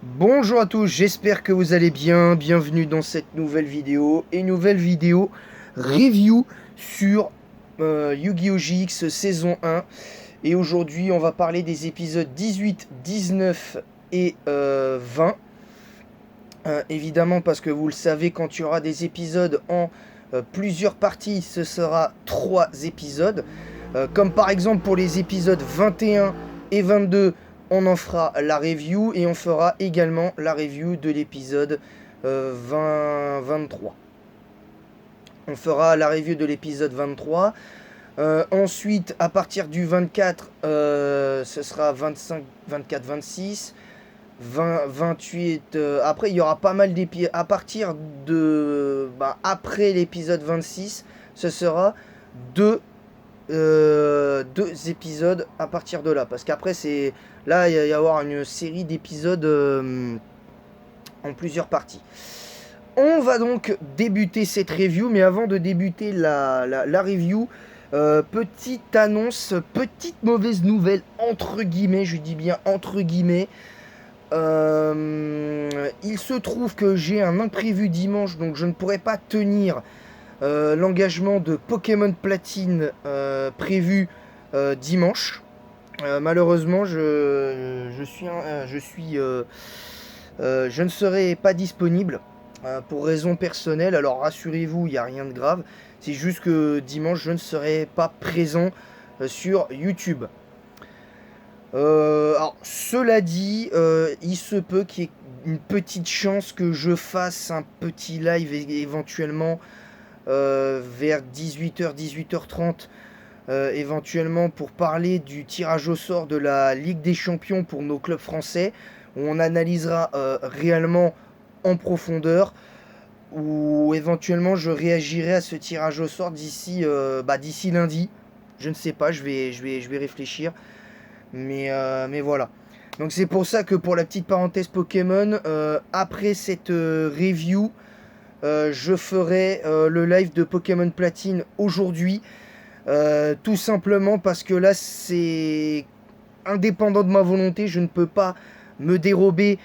Bonjour à tous, j'espère que vous allez bien. Bienvenue dans cette nouvelle vidéo. Et nouvelle vidéo review sur Yu-Gi-Oh! GX saison 1. Et aujourd'hui, on va parler des épisodes 18, 19 et 20. Évidemment, parce que vous le savez, quand il y aura des épisodes en plusieurs parties, ce sera 3 épisodes. Comme par exemple pour les épisodes 21 et 22, on en fera la review et on fera également la review de l'épisode 23. On fera la review de l'épisode 23. Ensuite, à partir du 24, ce sera 25, 24, 26. 20, 28. Après, il y aura pas mal d'épisodes. À partir de. Après l'épisode 26, ce sera deux, deux épisodes à partir de là. Parce qu'après, c'est. Là, il va y avoir une série d'épisodes en plusieurs parties. On va donc débuter cette review. Mais avant de débuter la review, petite annonce, petite mauvaise nouvelle, entre guillemets. Je dis bien entre guillemets. Il se trouve que j'ai un imprévu dimanche, donc je ne pourrai pas tenir l'engagement de Pokémon Platine prévu dimanche. Malheureusement, je ne serai pas disponible pour raison personnelle. Alors rassurez-vous, il n'y a rien de grave. C'est juste que dimanche, je ne serai pas présent sur YouTube. Alors, cela dit, il se peut qu'il y ait une petite chance que je fasse un petit live éventuellement vers 18h, 18h30, éventuellement pour parler du tirage au sort de la Ligue des Champions pour nos clubs français, où on analysera réellement en profondeur, ou éventuellement je réagirai à ce tirage au sort d'ici lundi. Je ne sais pas, je vais réfléchir. Mais voilà. Donc c'est pour ça que pour la petite parenthèse Pokémon, après cette review, je ferai le live de Pokémon Platine aujourd'hui. Tout simplement parce que là c'est indépendant de ma volonté. Je ne peux pas me dérober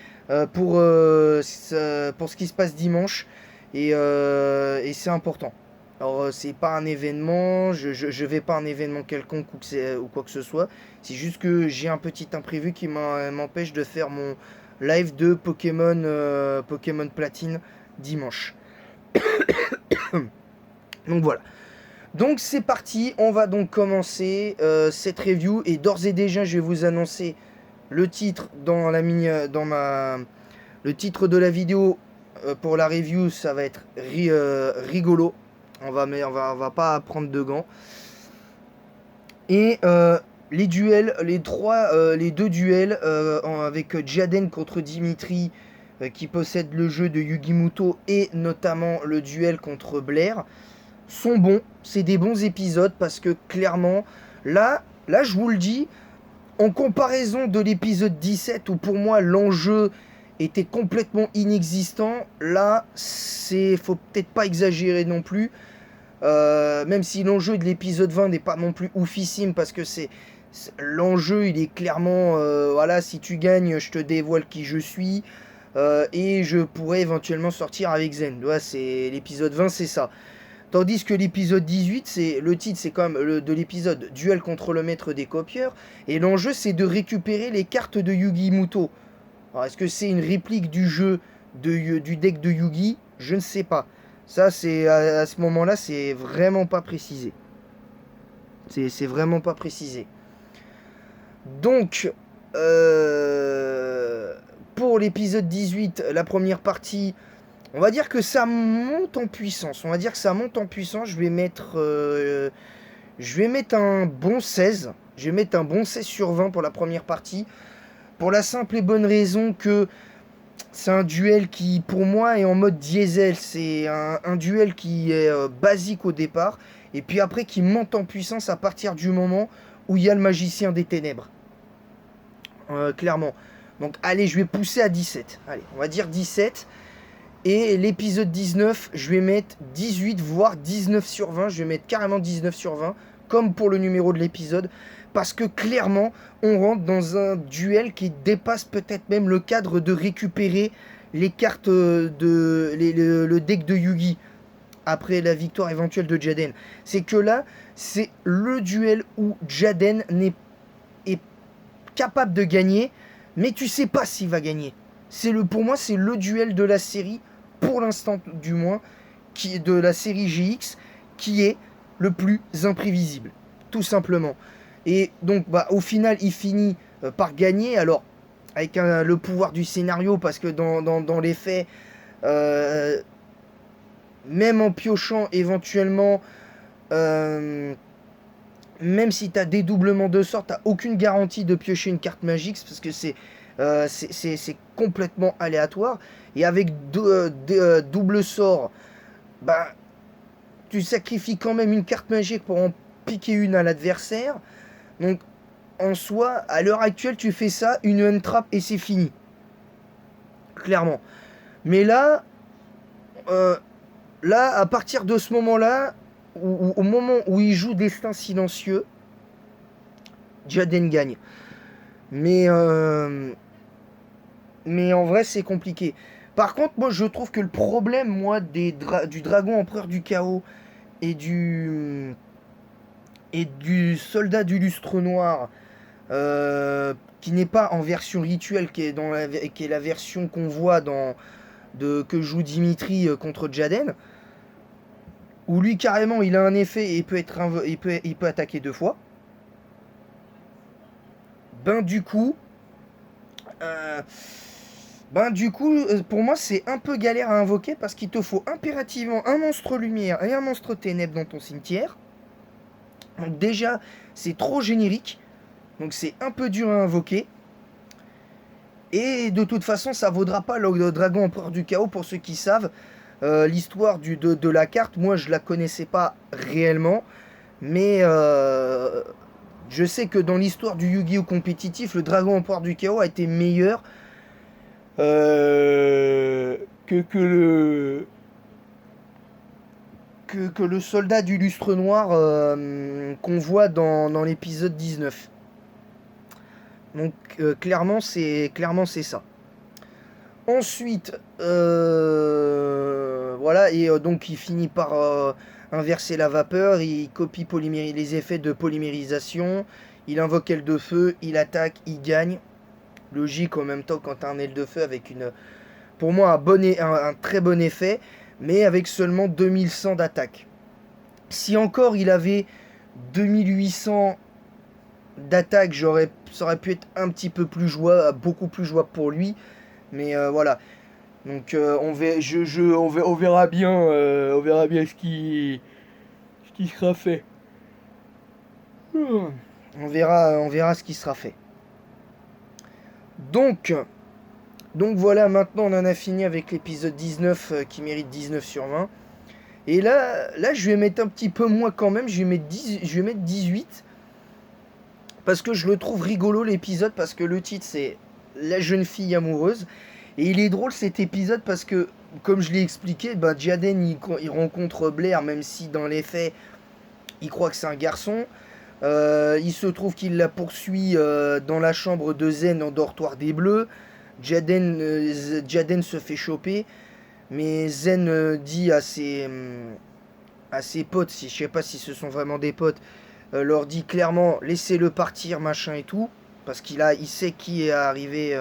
pour ce qui se passe dimanche. Et c'est important. Alors c'est pas un événement, je vais pas à un événement quelconque ou quoi que ce soit. C'est juste que j'ai un petit imprévu qui m'empêche de faire mon live de Pokémon Platine dimanche. Donc voilà. Donc c'est parti, on va donc commencer cette review et d'ores et déjà je vais vous annoncer le titre le titre de la vidéo pour la review. Ça va être rigolo. On va pas prendre de gants. Et les duels, les deux duels avec Jaden contre Dimitri qui possède le jeu de Yugi Muto et notamment le duel contre Blair sont bons. C'est des bons épisodes parce que clairement, là je vous le dis, en comparaison de l'épisode 17 où pour moi l'enjeu était complètement inexistant, là faut peut-être pas exagérer non plus. Même si l'enjeu de l'épisode 20 n'est pas non plus oufissime parce que l'enjeu il est clairement voilà, si tu gagnes je te dévoile qui je suis et je pourrais éventuellement sortir avec Zen. Ouais, c'est l'épisode 20, c'est ça. Tandis que l'épisode 18, le titre c'est quand même de l'épisode duel contre le maître des copieurs et l'enjeu c'est de récupérer les cartes de Yugi Muto. Alors est-ce que c'est une réplique du jeu du deck de Yugi? Je ne sais pas. Ça, c'est à ce moment-là, c'est vraiment pas précisé. C'est vraiment pas précisé. Donc, pour l'épisode 18, la première partie, on va dire que ça monte en puissance. On va dire que ça monte en puissance. Je vais mettre un bon 16. Je vais mettre un bon 16 sur 20 pour la première partie. Pour la simple et bonne raison que c'est un duel qui, pour moi, est en mode diesel. C'est un duel qui est basique au départ. Et puis après, qui monte en puissance à partir du moment où il y a le magicien des ténèbres. Clairement. Donc, allez, je vais pousser à 17. Allez, on va dire 17. Et l'épisode 19, je vais mettre 18, voire 19 sur 20. Je vais mettre carrément 19 sur 20 comme pour le numéro de l'épisode, parce que clairement, on rentre dans un duel qui dépasse peut-être même le cadre de récupérer les cartes le deck de Yugi après la victoire éventuelle de Jaden. C'est que là, c'est le duel où Jaden est capable de gagner, mais tu sais pas s'il va gagner. Pour moi, c'est le duel de la série, pour l'instant du moins, de la série GX, qui est le plus imprévisible, tout simplement. Et donc, au final, il finit par gagner. Alors, avec le pouvoir du scénario, parce que dans les faits, même en piochant éventuellement, même si tu as dédoublement de sort, tu n'as aucune garantie de piocher une carte magique, parce que c'est complètement aléatoire. Et avec double sort, bah, tu sacrifies quand même une carte magique pour en piquer une à l'adversaire. Donc, en soi, à l'heure actuelle, tu fais ça, une untrap et c'est fini. Clairement. Mais là, à partir de ce moment-là, au moment où il joue Destin Silencieux, Jaden gagne. Mais en vrai, c'est compliqué. Par contre, moi, je trouve que le problème, moi, du Dragon Empereur du Chaos et du Soldat du Lustre Noir, qui n'est pas en version rituelle, qui est la version qu'on voit que joue Dimitri contre Jaden, où lui carrément il a un effet et il peut attaquer 2 fois. Du coup, pour moi c'est un peu galère à invoquer, parce qu'il te faut impérativement un monstre lumière et un monstre ténèbres dans ton cimetière. Donc déjà c'est trop générique, donc c'est un peu dur à invoquer. Et de toute façon, ça vaudra pas le Dragon Empereur du Chaos. Pour ceux qui savent, l'histoire de la carte, moi je la connaissais pas réellement, mais je sais que dans l'histoire du Yu-Gi-Oh compétitif, le Dragon Empereur du Chaos a été meilleur que le soldat du lustre noir qu'on voit dans l'épisode 19. Donc clairement c'est ça. Ensuite, voilà, et donc il finit par inverser la vapeur, il copie les effets de polymérisation, il invoque aile de feu, il attaque, il gagne. Logique en même temps quand t'as un aile de feu avec pour moi un très bon effet, mais avec seulement 2100 d'attaque. Si encore il avait 2800 d'attaque, ça aurait pu être un petit peu plus jouable, beaucoup plus jouable pour lui. Mais voilà. Donc on verra bien, ce qui sera fait. On verra ce qui sera fait. Donc voilà, maintenant on en a fini avec l'épisode 19 qui mérite 19 sur 20. Et là je vais mettre un petit peu moins quand même, je vais mettre 18. Parce que je le trouve rigolo l'épisode, parce que le titre c'est La jeune fille amoureuse. Et il est drôle cet épisode parce que, comme je l'ai expliqué, Jaden il rencontre Blair, même si dans les faits il croit que c'est un garçon. Il se trouve qu'il la poursuit dans la chambre de Zen en dortoir des Bleus. Jaden se fait choper, mais Zen dit à ses potes, je sais pas si ce sont vraiment des potes, leur dit clairement laissez-le partir, machin et tout, parce il sait qui est arrivé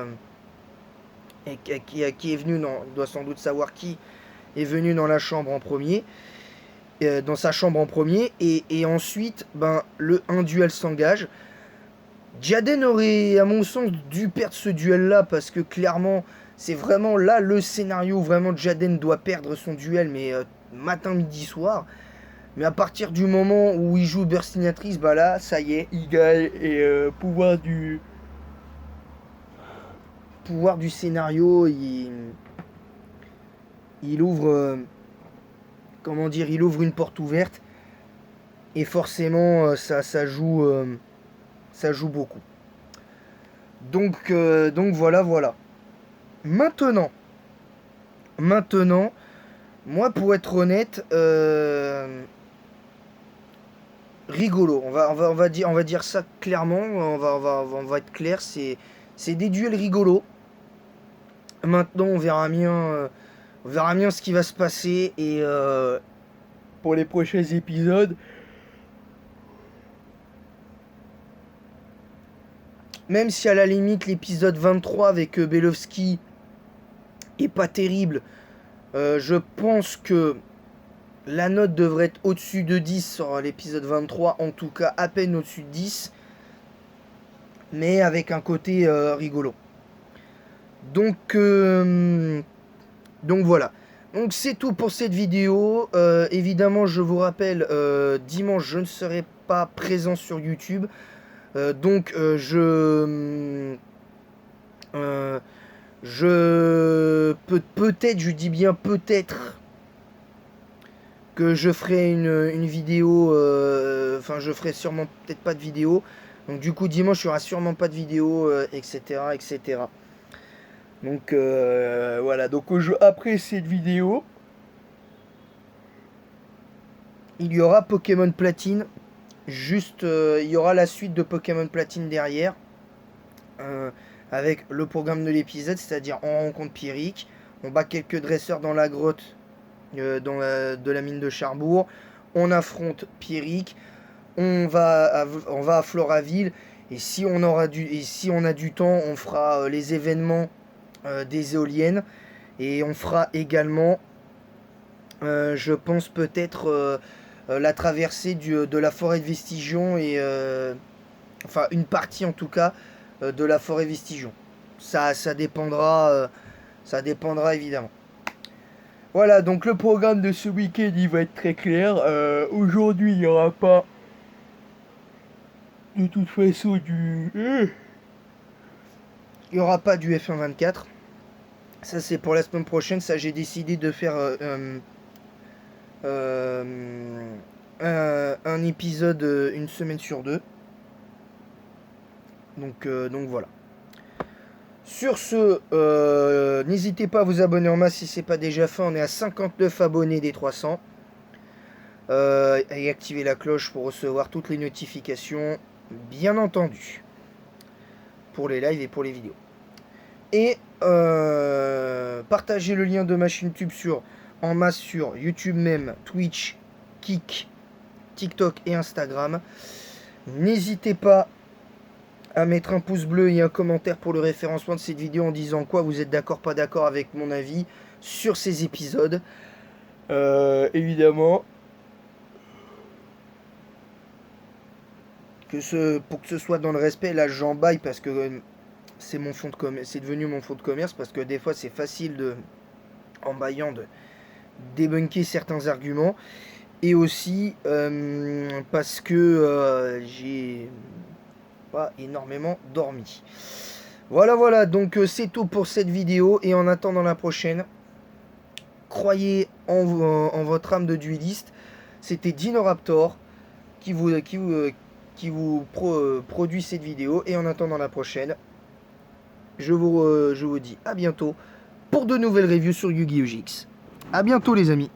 et qui est venu, il doit sans doute savoir qui est venu dans la chambre en premier, dans sa chambre en premier, et ensuite un duel s'engage. Jaden aurait, à mon sens, dû perdre ce duel-là, parce que clairement, c'est vraiment là le scénario où vraiment Jaden doit perdre son duel, mais matin, midi, soir. Mais à partir du moment où il joue Burstinatrice, là, ça y est, il gagne, et pouvoir du scénario, il ouvre, il ouvre une porte ouverte, et forcément, ça joue beaucoup. Donc voilà. Maintenant, moi, pour être honnête, rigolo. On va dire ça clairement. On va être clair. C'est des duels rigolos. Maintenant, on verra bien ce qui va se passer. Et pour les prochains épisodes, même si à la limite l'épisode 23 avec Belovski est pas terrible, je pense que la note devrait être au-dessus de 10 sur l'épisode 23, en tout cas à peine au-dessus de 10, mais avec un côté rigolo. Donc voilà. Donc c'est tout pour cette vidéo. Évidemment, je vous rappelle, dimanche, je ne serai pas présent sur YouTube. Peut-être, je dis bien peut-être, que je ferai une vidéo, enfin je ferai sûrement peut-être pas de vidéo, donc du coup dimanche il n'y aura sûrement pas de vidéo, etc. Donc voilà, donc après cette vidéo, il y aura Pokémon Platine, juste il y aura la suite de Pokémon Platine derrière, avec le programme de l'épisode, c'est-à-dire on rencontre Pierrick, on bat quelques dresseurs dans la grotte de la mine de Charbourg, on affronte Pierrick, on va à Floraville, et si on a du temps, on fera les événements des éoliennes, et on fera également, je pense peut-être la traversée de la forêt de Vestigion, et enfin une partie en tout cas de la forêt Vestigion. Ça dépendra évidemment. Voilà, donc le programme de ce week-end, il va être très clair. Aujourd'hui, il n'y aura pas de toute façon il n'y aura pas du F1-24. Ça, c'est pour la semaine prochaine. Ça, j'ai décidé de faire un épisode une semaine sur deux. Donc voilà. Sur ce, n'hésitez pas à vous abonner en masse si ce n'est pas déjà fait. On est à 59 abonnés des 300. Et activer la cloche pour recevoir toutes les notifications, bien entendu, pour les lives et pour les vidéos. Et partagez le lien de ma chaîne YouTube en masse sur YouTube même, Twitch, Kik, TikTok et Instagram. N'hésitez pas à mettre un pouce bleu et un commentaire pour le référencement de cette vidéo en disant quoi vous êtes d'accord, pas d'accord avec mon avis sur ces épisodes. Évidemment, pour que ce soit dans le respect, là j'en baille parce que c'est mon fond de commerce, c'est devenu mon fond de commerce, parce que des fois c'est facile en baillant de débunker certains arguments, et aussi parce que j'ai pas énormément dormi. Voilà, donc c'est tout pour cette vidéo, et en attendant la prochaine, croyez en votre âme de dueliste. C'était Dinoraptor qui vous produit cette vidéo, et en attendant la prochaine, je vous dis à bientôt pour de nouvelles reviews sur Yu-Gi-Oh! GX. A bientôt les amis.